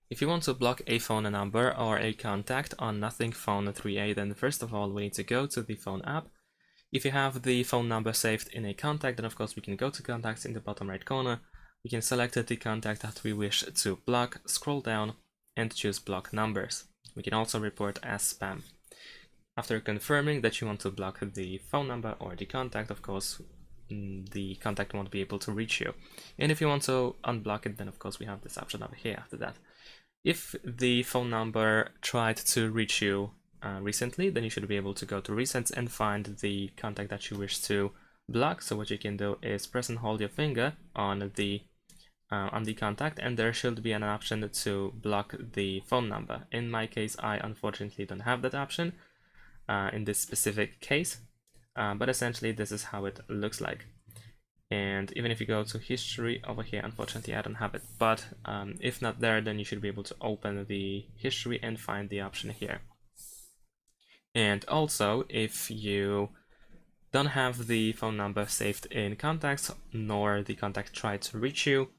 If you want to block a phone number or a contact on Nothing Phone 3a, then first of all we need to go to the phone app. If you have the phone number saved in a contact, then of course we can go to contacts in the bottom right corner. We can select the contact that we wish to block, scroll down and choose block numbers. We can also report as spam. After confirming that you want to block the phone number or the contact, of course the contact won't be able to reach you. And if you want to unblock it, then of course we have this option over here after that. If the phone number tried to reach you recently, then you should be able to go to recents and find the contact that you wish to block. So what you can do is press and hold your finger on the contact, and there should be an option to block the phone number. In my case, I unfortunately don't have that option in this specific case, but essentially this is how it looks like. And even if you go to history over here, unfortunately I don't have it, but if not there, then you should be able to open the history and find the option here. And also, if you don't have the phone number saved in contacts, nor the contact tried to reach you,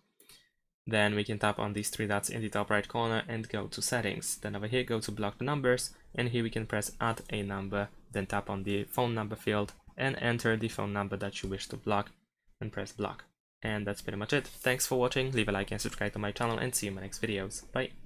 then we can tap on these three dots in the top right corner and go to settings. Then over here, go to block the numbers, and here we can press add a number, then tap on the phone number field and enter the phone number that you wish to block and press block. And that's pretty much it. Thanks for watching, leave a like and subscribe to my channel, and see you in my next videos. Bye!